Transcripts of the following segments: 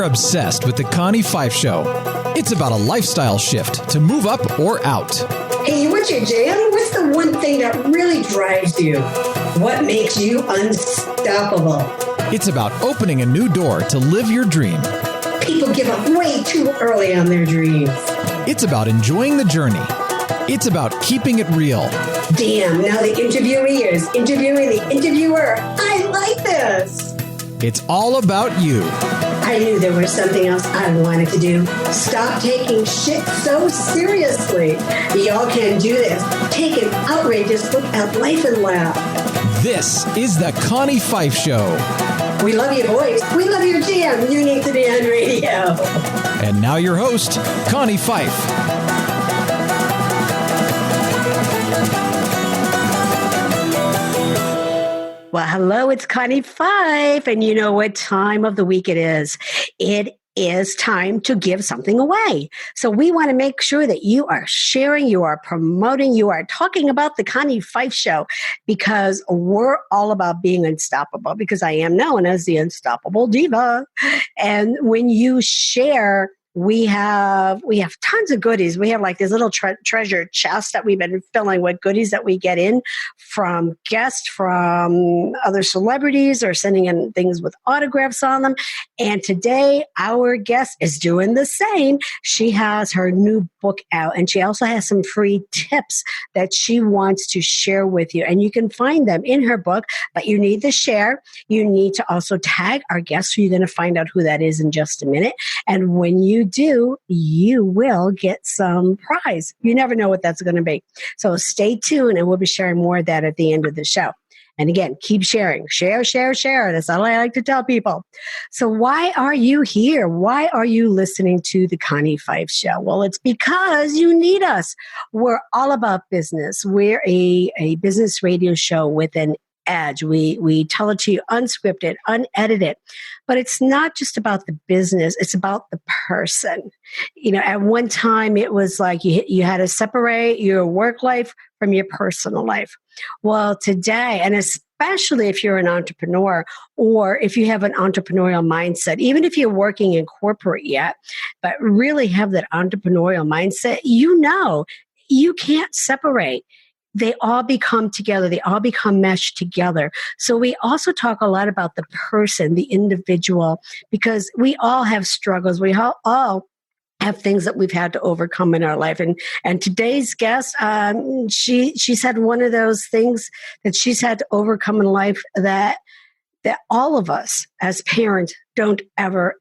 obsessed with the Connie Fife Show. It's about a lifestyle shift to move up or out. Hey, what's your jam? What's the one thing that really drives you? What makes you unstoppable? It's about opening a new door to live your dream. People give up way too early on their dreams. It's about enjoying the journey. It's about keeping it real. Damn, now the interviewee is interviewing the interviewer. I like this. It's all about you. I knew there was something else I wanted to do. Stop taking shit so seriously. Y'all can do this. Take an outrageous look at life and laugh. This is the Connie Fife Show. We love your voice. We love your jam. You need to be on radio. And now your host, Connie Fife. Well, hello, it's Connie Fife, and you know what time of the week it is. It is time to give something away. So we want to make sure that you are sharing, you are promoting, you are talking about the Connie Fife Show, because we're all about being unstoppable, because I am known as the Unstoppable Diva. And when you share, we have tons of goodies. We have like this little treasure chest that we've been filling with goodies that we get in from guests, from other celebrities, or sending in things with autographs on them. And today our guest is doing the same. She has her new book out, and she also has some free tips that she wants to share with you. And you can find them in her book, but you need to share. You need to also tag our guest. So you're going to find out who that is in just a minute. And when you do, you will get some prize. You never know what that's going to be. So stay tuned, and we'll be sharing more of that at the end of the show. And again, keep sharing. Share, share, share. That's all I like to tell people. So why are you here? Why are you listening to the Connie Fife Show? Well, it's because you need us. We're all about business. We're a business radio show with an edge. We tell it to you unscripted, unedited, but it's not just about the business. It's about the person. You know, at one time it was like you had to separate your work life from your personal life. Well, today, and especially if you're an entrepreneur or if you have an entrepreneurial mindset, even if you're working in corporate yet, but really have that entrepreneurial mindset, you know, you can't separate. They all become together. They all become meshed together. So we also talk a lot about the person, the individual, because we all have struggles. We all have things that we've had to overcome in our life. And today's guest, she's had one of those things that she's had to overcome in life that all of us as parents don't ever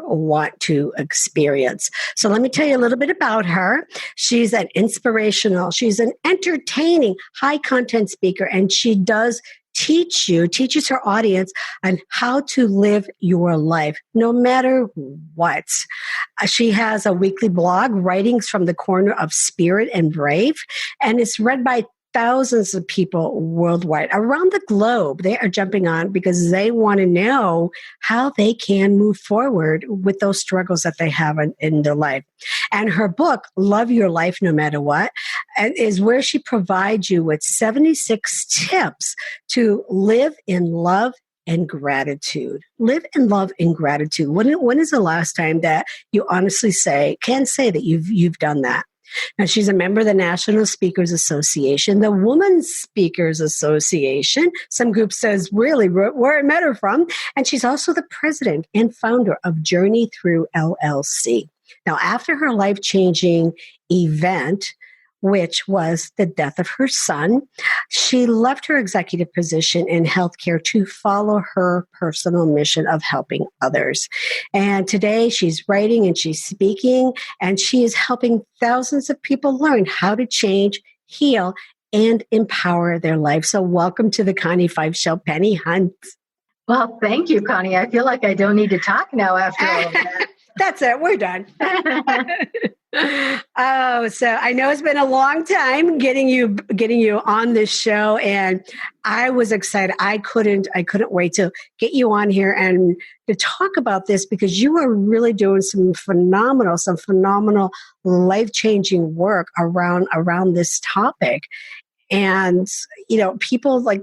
want to experience. So let me tell you a little bit about her. She's an inspirational, she's an entertaining, high content speaker, and she does teaches her audience on how to live your life, no matter what. She has a weekly blog, Writings from the Corner of Spirit and Brave, and it's read by thousands of people worldwide, around the globe. They are jumping on because they want to know how they can move forward with those struggles that they have in their life. And her book, Love Your Life No Matter What, is where she provides you with 76 tips to live in love and gratitude. Live in love and gratitude. When is the last time that you honestly can say that you've done that? Now, she's a member of the National Speakers Association, the Women's Speakers Association. Some group says really where I met her from. And she's also the president and founder of Journey Through LLC. Now, after her life-changing event, which was the death of her son, she left her executive position in healthcare to follow her personal mission of helping others. And today she's writing and she's speaking, and she is helping thousands of people learn how to change, heal, and empower their life. So welcome to the Connie Fife Show, Pennie Hunt. Well, thank you, Connie. I feel like I don't need to talk now after all of that. That's it. We're done. Oh, so I know it's been a long time getting you on this show, and I was excited. I couldn't wait to get you on here and to talk about this, because you are really doing some phenomenal life-changing work around this topic. And, you know, people like,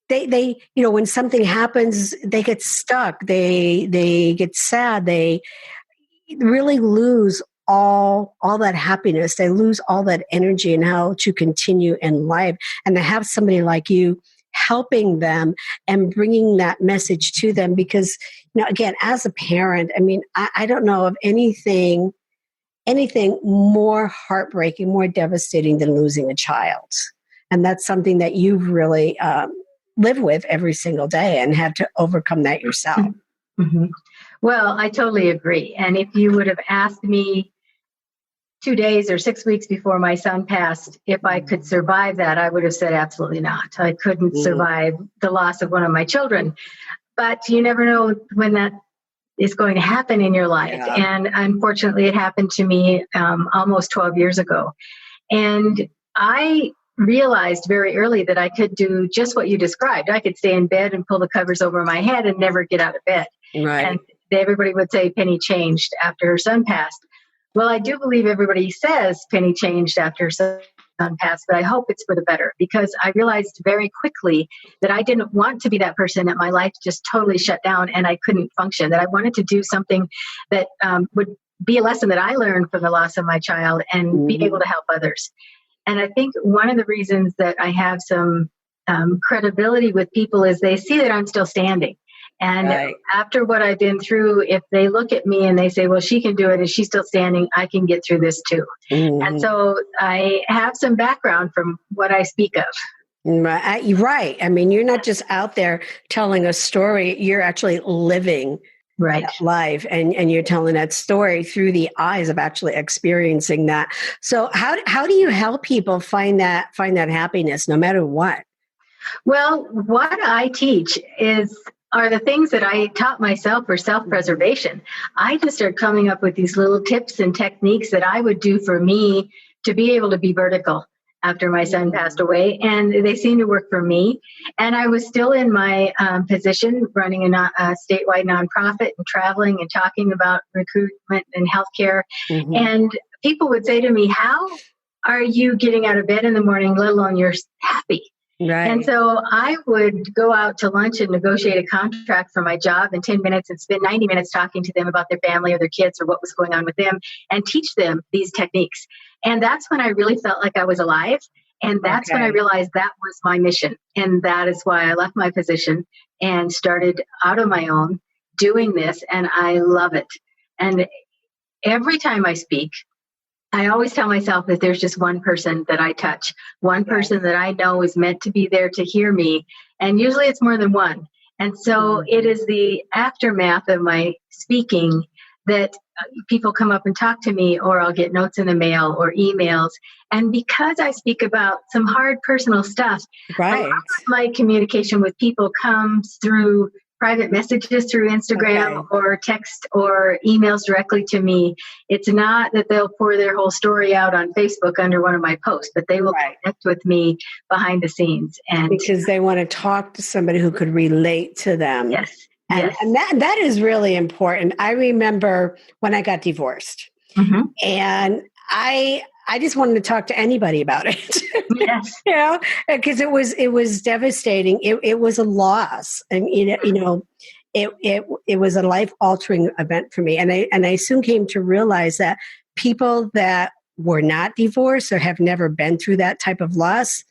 they when something happens, they get stuck, they get sad, they really lose all that happiness, they lose all that energy and how to continue in life. And to have somebody like you helping them and bringing that message to them, because again, as a parent, I mean, I don't know of anything more heartbreaking, more devastating than losing a child. And that's something that you've really live with every single day and have to overcome that yourself. Mm-hmm. Well, I totally agree. And if you would have asked me 2 days or 6 weeks before my son passed, if I could survive that, I would have said absolutely not. I couldn't survive the loss of one of my children. But you never know when that is going to happen in your life. Yeah. And unfortunately, it happened to me almost 12 years ago. And I realized very early that I could do just what you described. I could stay in bed and pull the covers over my head and never get out of bed. Right. And everybody would say Pennie changed after her son passed. Well, I do believe everybody says Pennie changed after her son passed, but I hope it's for the better, because I realized very quickly that I didn't want to be that person, that my life just totally shut down and I couldn't function, that I wanted to do something that would be a lesson that I learned from the loss of my child and be able to help others. And I think one of the reasons that I have some credibility with people is they see that I'm still standing. And after what I've been through, if they look at me and they say, well, she can do it and she's still standing, I can get through this too. And so I have some background from what I speak of. Right. I mean, you're not just out there telling a story, you're actually living that life, and you're telling that story through the eyes of actually experiencing that. So how do you help people find that happiness no matter what? Well, what I teach are the things that I taught myself for self-preservation. I just started coming up with these little tips and techniques that I would do for me to be able to be vertical after my son passed away. And they seem to work for me. And I was still in my position running a statewide nonprofit and traveling and talking about recruitment and healthcare. And people would say to me, how are you getting out of bed in the morning, let alone you're happy? Right. And so I would go out to lunch and negotiate a contract for my job in 10 minutes and spend 90 minutes talking to them about their family or their kids or what was going on with them and teach them these techniques. And that's when I really felt like I was alive. And that's when I realized that was my mission. And that is why I left my position and started out on my own doing this. And I love it. And every time I speak, I always tell myself that there's just one person that I touch, one person that I know is meant to be there to hear me. And usually it's more than one. And so it is the aftermath of my speaking that people come up and talk to me, or I'll get notes in the mail or emails. And because I speak about some hard personal stuff, a lot of my communication with people comes through private messages through Instagram or text or emails directly to me. It's not that they'll pour their whole story out on Facebook under one of my posts, but they will connect with me behind the scenes. And because they want to talk to somebody who could relate to them. Yes. And that is really important. I remember when I got divorced and I just wanted to talk to anybody about it. Yes. Because it was devastating. It was a loss, and it was a life altering event for me. And I soon came to realize that people that were not divorced or have never been through that type of loss,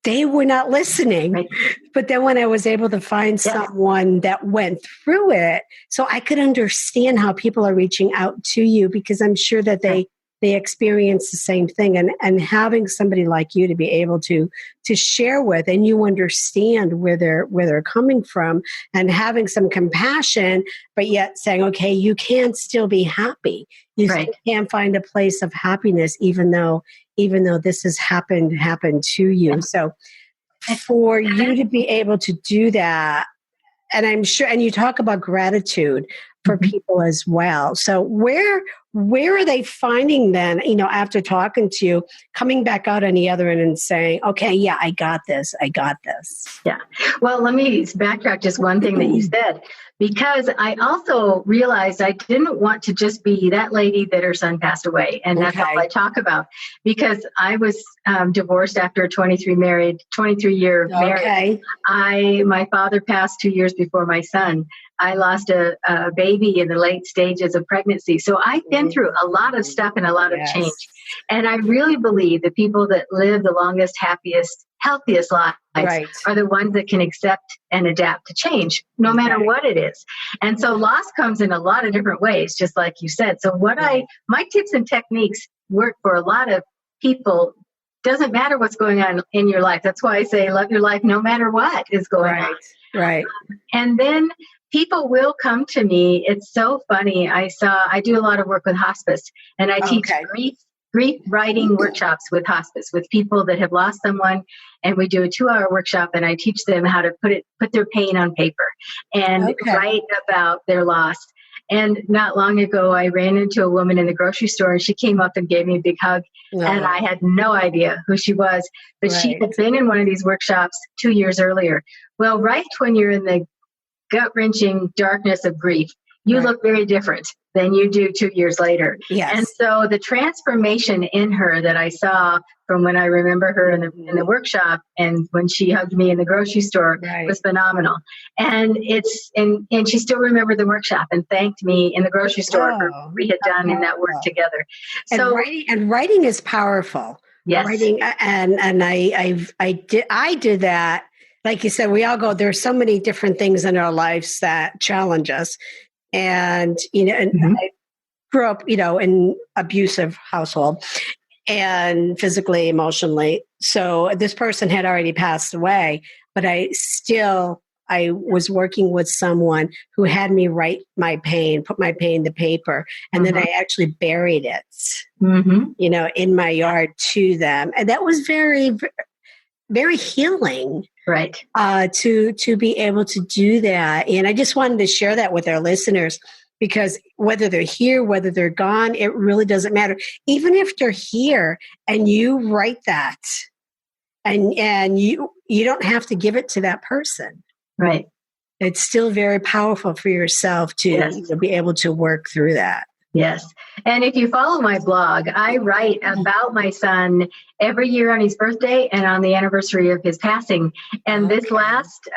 they were not listening. Right. But then when I was able to find someone that went through it, so I could understand how people are reaching out to you, because I'm sure that they experience the same thing, and having somebody like you to be able to share with, and you understand where they're coming from, and having some compassion, but yet saying, okay, you can still be happy. You still can find a place of happiness, even though this has happened to you. Yeah. So for you to be able to do that, and I'm sure, and you talk about gratitude for people as well. So where where are they finding then, after talking to you, coming back out on the other end and saying, okay, yeah, I got this. Yeah. Well, let me backtrack just one thing that you said, because I also realized I didn't want to just be that lady that her son passed away. And that's all I talk about, because I was divorced after a 23-year marriage. My father passed 2 years before my son. I lost a baby in the late stages of pregnancy. So I've been through a lot of stuff and a lot of change. And I really believe the people that live the longest, happiest, healthiest lives are the ones that can accept and adapt to change, no matter what it is. And so loss comes in a lot of different ways, just like you said. So my tips and techniques work for a lot of people. Doesn't matter what's going on in your life. That's why I say love your life no matter what is going on. Right. And then people will come to me. It's so funny. I do a lot of work with hospice, and I teach grief writing workshops with hospice, with people that have lost someone. And we do a 2-hour workshop, and I teach them how to put their pain on paper and write about their loss. And not long ago, I ran into a woman in the grocery store, and she came up and gave me a big hug. And I had no idea who she was, but she had been in one of these workshops 2 years earlier. Well, right when you're in the gut-wrenching darkness of grief, you look very different than you do 2 years later. Yes. And so the transformation in her that I saw from when I remember her in the workshop and when she hugged me in the grocery store was phenomenal. And and she still remembered the workshop and thanked me in the grocery store for what we had done in that work together. So writing is powerful. Yes. Writing, and I did that. Like you said, we all go, there's so many different things in our lives that challenge us. And, I grew up, in abusive household and physically, emotionally. So this person had already passed away, but I was working with someone who had me write my pain, put my pain to paper. And then I actually buried it, in my yard to them. And that was very, very healing. Right. To be able to do that. And I just wanted to share that with our listeners, because whether they're here, whether they're gone, it really doesn't matter. Even if they're here and you write that and you don't have to give it to that person. Right. It's still very powerful for yourself to be able to work through that. Yes. And if you follow my blog, I write about my son every year on his birthday and on the anniversary of his passing. And this last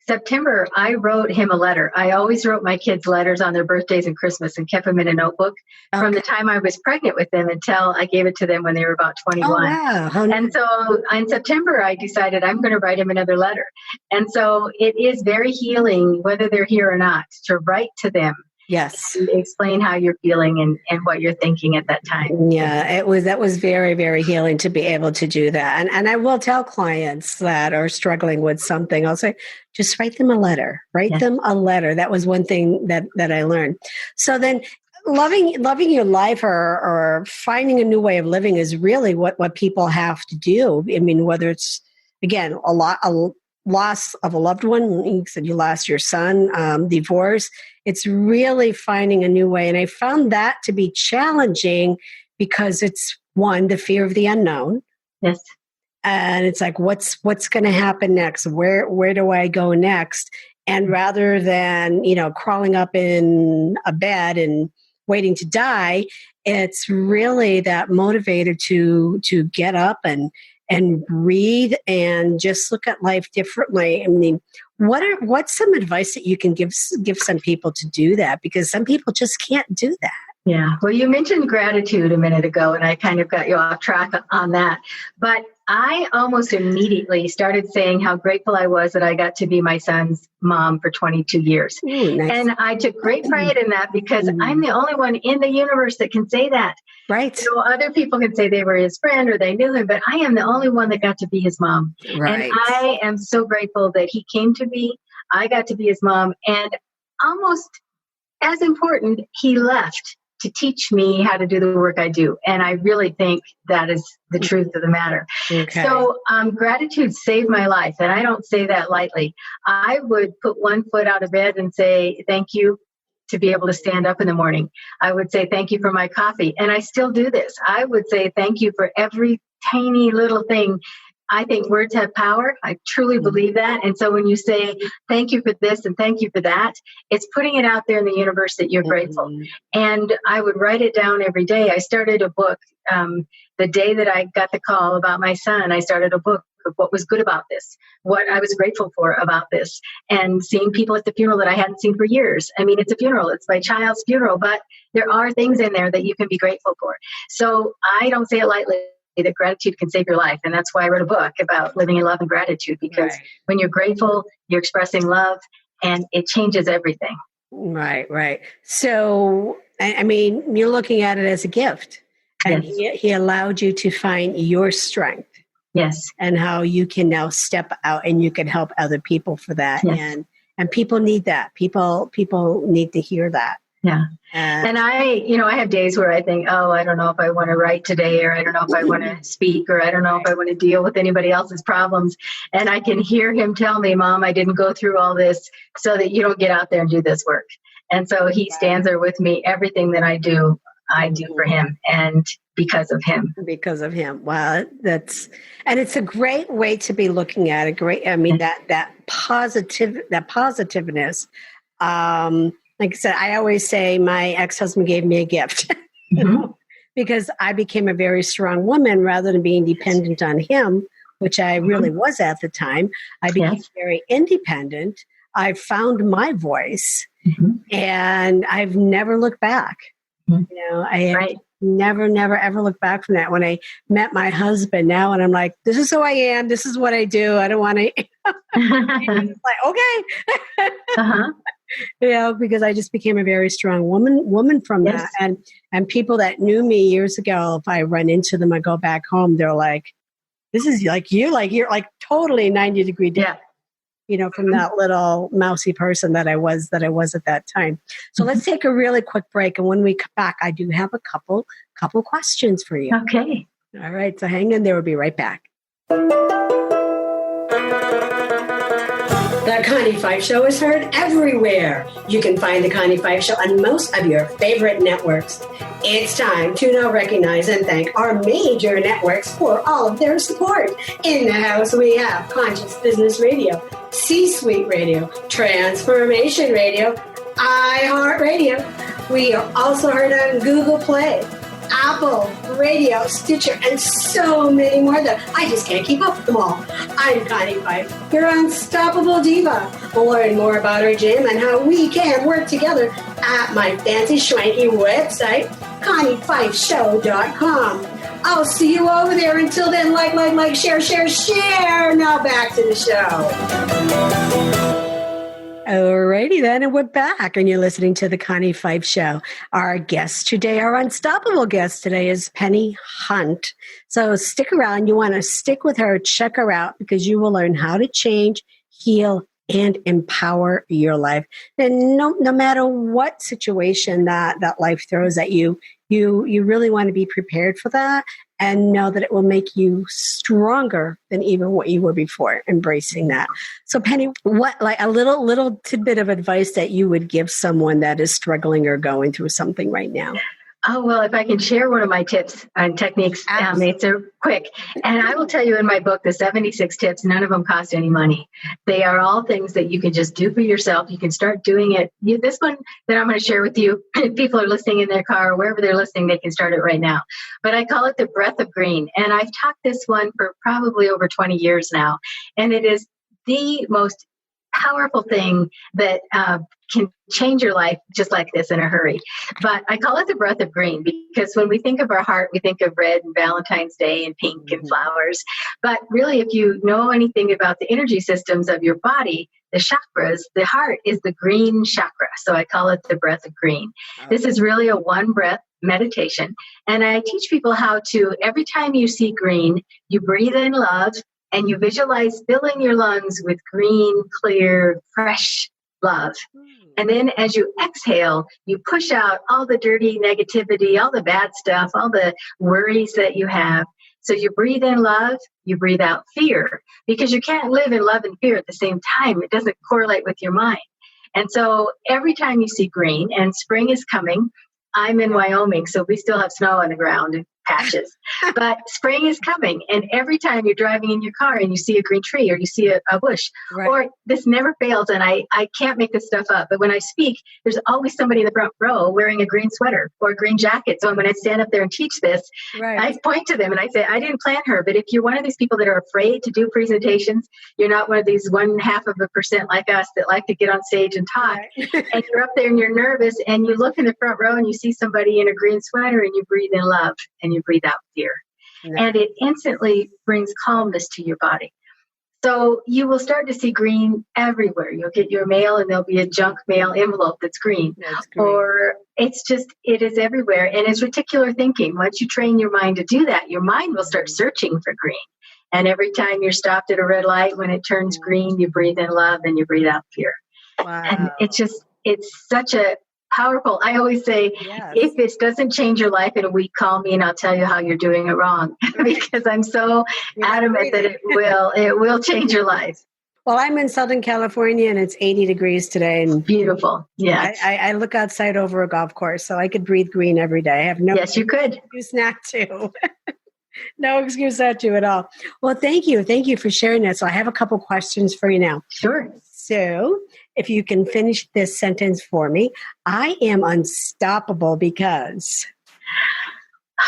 September, I wrote him a letter. I always wrote my kids letters on their birthdays and Christmas and kept them in a notebook from the time I was pregnant with them until I gave it to them when they were about 21. Oh, wow. And so in September, I decided I'm going to write him another letter. And so it is very healing, whether they're here or not, to write to them. Yes. Explain how you're feeling and what you're thinking at that time. Yeah, that was very, very healing to be able to do that. And I will tell clients that are struggling with something, I'll say, just write them a letter. Write them a letter. That was one thing that I learned. So then loving your life or finding a new way of living is really what people have to do. I mean, whether it's, again, a loss of a loved one, you said you lost your son, divorce, it's really finding a new way. And I found that to be challenging because it's, one, the fear of the unknown. Yes. And it's like, what's going to happen next? Where do I go next? And rather than, crawling up in a bed and waiting to die, it's really that motivator to get up and breathe and just look at life differently. I mean, what's some advice that you can give some people to do that? Because some people just can't do that. Yeah. Well, you mentioned gratitude a minute ago, and I kind of got you off track on that. But I almost immediately started saying how grateful I was that I got to be my son's mom for 22 years. Ooh, nice. And I took great pride in that because I'm the only one in the universe that can say that. Right. So other people can say they were his friend or they knew him, but I am the only one that got to be his mom. Right. And I am so grateful that he came to me. I got to be his mom. And almost as important, he left to teach me how to do the work I do. And I really think that is the truth of the matter. Okay. So gratitude saved my life. And I don't say that lightly. I would put one foot out of bed and say, thank you. to be able to stand up in the morning. I would say thank you for my coffee. And I still do this. I would say thank you for every tiny little thing. I think words have power. I truly believe that. And so when you say thank you for this and thank you for that, it's putting it out there in the universe that you're grateful. And I would write it down every day. I started a book the day that I got the call about my son. I started a book of what was good about this, what I was grateful for about this, and seeing people at the funeral that I hadn't seen for years. I mean, it's a funeral. It's my child's funeral, but there are things in there that you can be grateful for. So I don't say it lightly, that gratitude can save your life. And that's why I wrote a book about living in love and gratitude, because when you're grateful, you're expressing love, and it changes everything. Right. So, I mean, you're looking at it as a gift. And he allowed you to find your strength. Yes. And how you can now step out and you can help other people for that. Yes. And people need that. People need to hear that. Yeah. And I have days where I think, oh, I don't know if I want to write today, or I don't know if I want to speak, or I don't know if I want to deal with anybody else's problems. And I can hear him tell me, Mom, I didn't go through all this so that you don't get out there and do this work. And so he stands there with me. Everything that I do for him, and because of him. Wow. And it's a great way to be looking at it. That positiveness. Like I said, I always say my ex-husband gave me a gift, because I became a very strong woman rather than being dependent on him, which I really was at the time. I became very independent. I found my voice, and I've never looked back. I never, ever looked back from that. When I met my husband now, and I'm like, this is who I am. This is what I do. I don't want to, like, okay. Because I just became a very strong woman from that. And people that knew me years ago, if I run into them, I go back home, they're like, this is like you, like you're like totally 90-degree different. From that little mousy person that I was at that time. So let's take a really quick break. And when we come back, I do have a couple questions for you. Okay. All right. So hang in there. We'll be right back. The Connie Fife Show is heard everywhere. You can find The Connie Fife Show on most of your favorite networks. It's time to now recognize and thank our major networks for all of their support. In the house, we have Conscious Business Radio, C-Suite Radio, Transformation Radio, iHeartRadio. We are also heard on Google Play, Apple Radio, Stitcher, and so many more that I just can't keep up with them all. I'm Connie Fife, your unstoppable diva. Learn more about our gym and how we can work together at my fancy schwanky website, ConnieFifeShow.com. I'll see you over there. Until then, like, share. Now back to the show. Alrighty then, and we're back, and you're listening to the Connie Fife Show. Our guest today, our unstoppable guest today, is Pennie Hunt. So stick around. You want to stick with her, check her out, because you will learn how to change, heal, and empower your life. And no matter what situation that life throws at you, you really want to be prepared for that and know that it will make you stronger than even what you were before, embracing that. So Pennie, what, like a little tidbit of advice that you would give someone that is struggling or going through something right now? Oh, well, if I can share one of my tips and techniques, it's quick. And I will tell you in my book, the 76 tips, none of them cost any money. They are all things that you can just do for yourself. You can start doing it. This one that I'm going to share with you, if people are listening in their car or wherever they're listening, they can start it right now. But I call it the breath of green. And I've taught this one for probably over 20 years now. And it is the most powerful thing that can change your life just like this in a hurry. But I call it the breath of green because when we think of our heart, we think of red and Valentine's Day and pink and flowers. But really, if you know anything about the energy systems of your body, the chakras, the heart is the green chakra. So I call it the breath of green. This is really a one breath meditation. And I teach people how to, every time you see green, you breathe in love and you visualize filling your lungs with green, clear, fresh love. And then as you exhale, you push out all the dirty negativity, all the bad stuff, all the worries that you have. So you breathe in love, you breathe out fear, because you can't live in love and fear at the same time. It doesn't correlate with your mind. And so every time you see green, and spring is coming, I'm in Wyoming, so we still have snow on the ground and patches. But spring is coming, and every time you're driving in your car and you see a green tree or you see a bush, or this never fails, and I can't make this stuff up, but when I speak, there's always somebody in the front row wearing a green sweater or a green jacket. So when I stand up there and teach this, I point to them and I say, I didn't plan her, but if you're one of these people that are afraid to do presentations, you're not one of these 0.5% like us that like to get on stage and talk, and you're up there and you're nervous, and you look in the front row and you see somebody in a green sweater and you breathe in love and you breathe out fear. And it instantly brings calmness to your body. So you will start to see green everywhere. You'll get your mail and there'll be a junk mail envelope that's green. Or it is everywhere. And it's reticular thinking. Once you train your mind to do that, your mind will start searching for green. And every time you're stopped at a red light, when it turns green, you breathe in love and you breathe out fear. Wow. And it's such a powerful. I always say, if this doesn't change your life in a week, call me and I'll tell you how you're doing it wrong. Because I'm so adamant that it will change your life. Well, I'm in Southern California and it's 80 degrees today. And beautiful. Yes. I look outside over a golf course, so I could breathe green every day. I have no you could. excuse not to. No excuse not to at all. Well, thank you. Thank you for sharing that. So I have a couple questions for you now. Sure. So if you can finish this sentence for me, I am unstoppable because...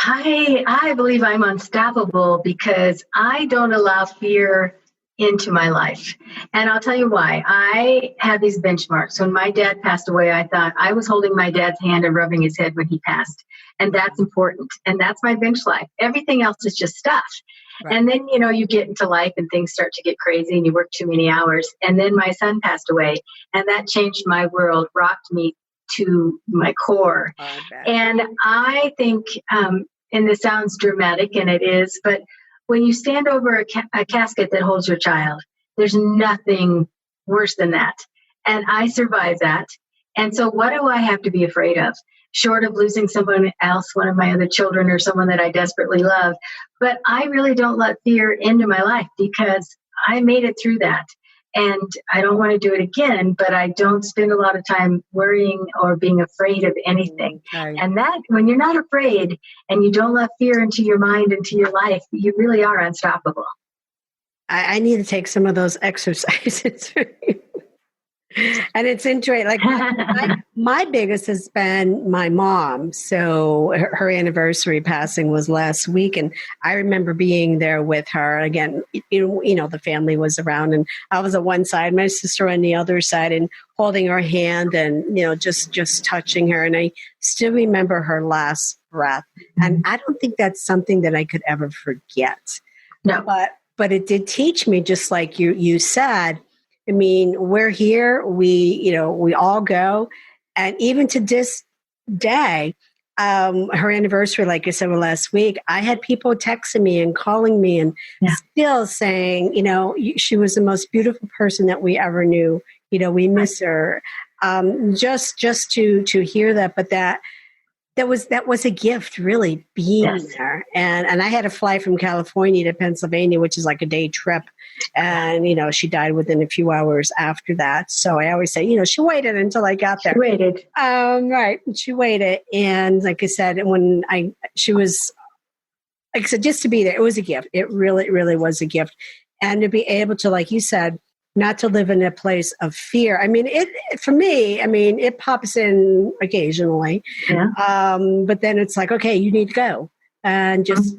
I believe I'm unstoppable because I don't allow fear into my life. And I'll tell you why. I had these benchmarks. When my dad passed away, I thought I was holding my dad's hand and rubbing his head when he passed. And that's important. And that's my bench life. Everything else is just stuff. Right. And then, you get into life and things start to get crazy and you work too many hours. And then my son passed away and that changed my world, rocked me to my core. And I think, and this sounds dramatic and it is, but when you stand over a casket that holds your child, there's nothing worse than that. And I survived that. And so what do I have to be afraid of? Short of losing someone else, one of my other children or someone that I desperately love. But I really don't let fear into my life because I made it through that. And I don't want to do it again, but I don't spend a lot of time worrying or being afraid of anything. Right. And that when you're not afraid and you don't let fear into your mind, into your life, you really are unstoppable. I need to take some of those exercises. And it's interesting. Like my biggest has been my mom. So her anniversary passing was last week, and I remember being there with her. Again, the family was around, and I was at one side, my sister on the other side, and holding her hand, and just touching her. And I still remember her last breath. And I don't think that's something that I could ever forget. No, but it did teach me, just like you said. I mean, we're here, we all go. And even to this day, her anniversary, like I said, last week, I had people texting me and calling me and still saying, she was the most beautiful person that we ever knew. We miss her. Just to hear that, but that was a gift, really, being there. And I had to fly from California to Pennsylvania, which is like a day trip. And, she died within a few hours after that. So I always say, she waited until I got there. She waited. Right. She waited. And like I said, she was, like I said, just to be there, it was a gift. It really, really was a gift. And to be able to, like you said, not to live in a place of fear. I mean, for me, it pops in occasionally. Yeah. But then it's like, okay, you need to go and just,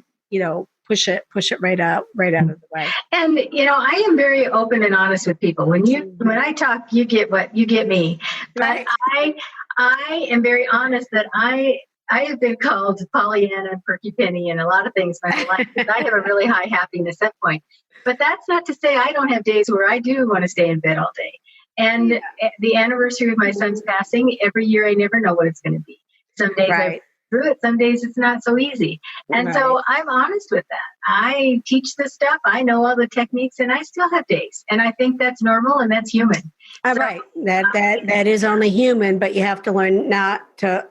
push it right out of the way. And, I am very open and honest with people. When I talk, you get me. But right. I am very honest that I have been called Pollyanna and Perky Penny and a lot of things in my life because I have a really high happiness set point. But that's not to say I don't have days where I do want to stay in bed all day. And the anniversary of my son's passing, every year I never know what it's going to be. Some days I'm through it, some days it's not so easy. And so I'm honest with that. I teach this stuff. I know all the techniques and I still have days. And I think that's normal and that's human. Right. That is only human, but you have to learn not to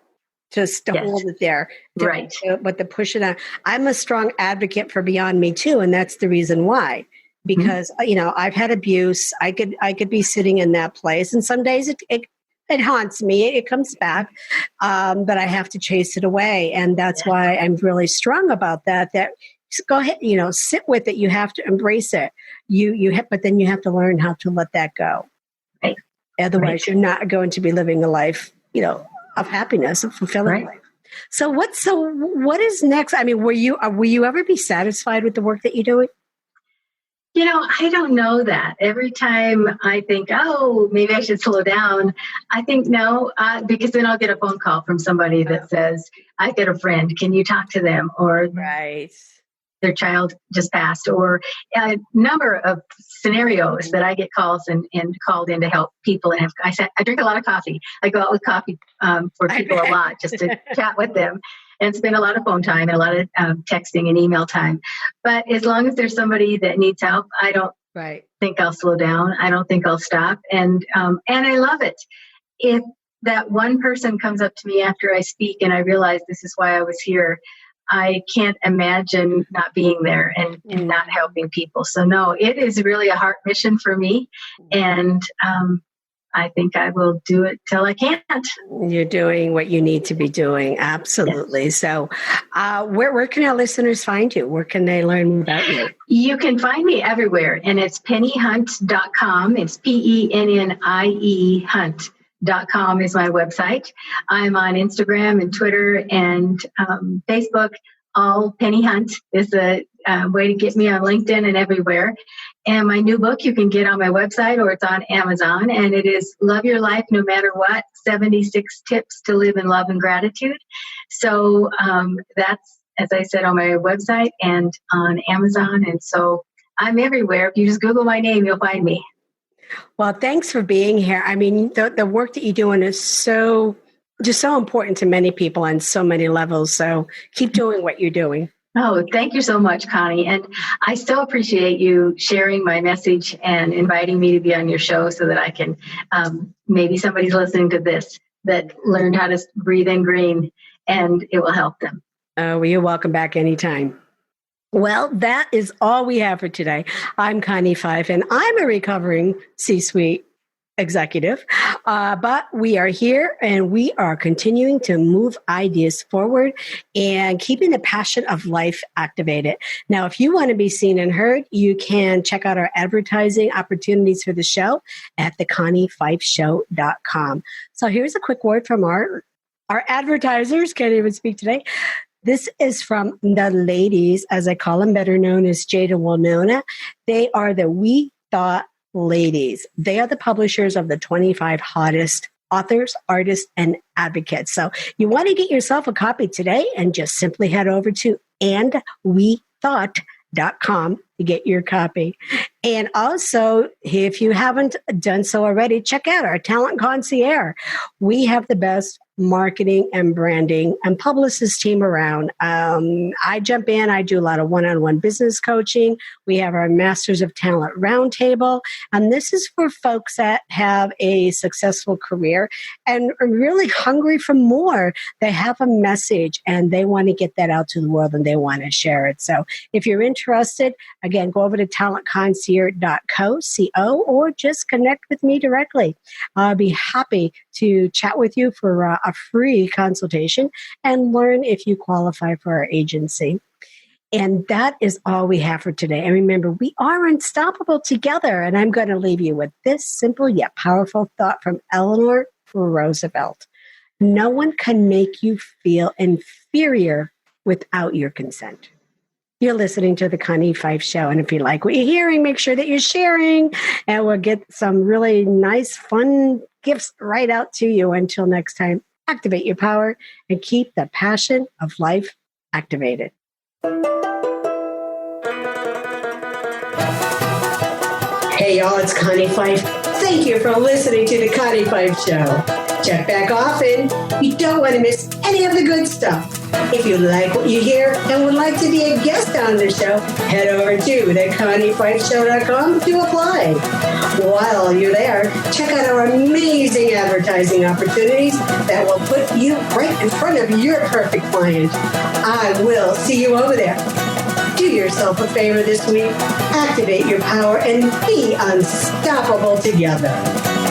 hold it there. But to push it out. I'm a strong advocate for Beyond Me too. And that's the reason why. because, I've had abuse. I could be sitting in that place, and some days it haunts me. It comes back, but I have to chase it away. And that's why I'm really strong about that just go ahead, sit with it. You have to embrace it. But then you have to learn how to let that go. Right. Otherwise, you're not going to be living a life, of happiness, of fulfilling life. So what is next? I mean, will you ever be satisfied with the work that you're doing? I don't know that. Every time I think, oh, maybe I should slow down, I think no, because then I'll get a phone call from somebody that says, I get a friend, can you talk to them? Or their child just passed, or a number of scenarios that I get calls and called in to help people. And I drink a lot of coffee. I go out with coffee for people a lot just to chat with them. And spend a lot of phone time and a lot of texting and email time. But as long as there's somebody that needs help, I don't think I'll slow down. I don't think I'll stop. And I love it. If that one person comes up to me after I speak and I realize this is why I was here, I can't imagine not being there and not helping people. So no, it is really a heart mission for me. And I think I will do it till I can't. You're doing what you need to be doing. Absolutely. Yes. So where can our listeners find you? Where can they learn about you? You can find me everywhere, and it's penniehunt.com. It's PENNIE Hunt.com is my website. I'm on Instagram and Twitter and Facebook. All Pennie Hunt is a way to get me on LinkedIn and everywhere. And my new book you can get on my website or it's on Amazon. And it is Love Your Life No Matter What, 76 Tips to Live in Love and Gratitude. So that's, as I said, on my website and on Amazon. And so I'm everywhere. If you just Google my name, you'll find me. Well, thanks for being here. I mean, the work that you're doing is so important to many people on so many levels. So keep doing what you're doing. Oh, thank you so much, Connie. And I so appreciate you sharing my message and inviting me to be on your show so that I can, maybe somebody's listening to this that learned how to breathe in green and it will help them. Well, you're welcome back anytime. Well, that is all we have for today. I'm Connie Fife, and I'm a recovering C-suite executive, but we are here and we are continuing to move ideas forward and keeping the passion of life activated. Now, if you want to be seen and heard, you can check out our advertising opportunities for the show at theconniefifeshow.com. So here's a quick word from our advertisers. Can't even speak today. This is from the ladies, as I call them, better known as Jada and Winona. They are the We Thought Ladies. They are the publishers of the 25 hottest authors, artists, and advocates. So you want to get yourself a copy today and just simply head over to andwethought.com to get your copy. And also, if you haven't done so already, check out our Talent Concierge. We have the best marketing and branding and publicist team around. I jump in. I do a lot of one-on-one business coaching. We have our Masters of Talent Roundtable. And this is for folks that have a successful career and are really hungry for more. They have a message and they want to get that out to the world and they want to share it. So if you're interested, again, go over to talentconcierge.co, or just connect with me directly. I'll be happy to chat with you for a free consultation and learn if you qualify for our agency. And that is all we have for today. And remember, we are unstoppable together. And I'm going to leave you with this simple yet powerful thought from Eleanor Roosevelt. No one can make you feel inferior without your consent. You're listening to the Connie Fife Show. And if you like what you're hearing, make sure that you're sharing and we'll get some really nice, fun gifts right out to you. Until next time, activate your power and keep the passion of life activated. Hey, y'all, it's Connie Fife. Thank you for listening to the Connie Fife Show. Check back often. You don't want to miss any of the good stuff. If you like what you hear and would like to be a guest on the show, head over to theconniefifeshow.com to apply. While you're there, check out our amazing advertising opportunities that will put you right in front of your perfect client. I will see you over there. Do yourself a favor this week. Activate your power and be unstoppable together.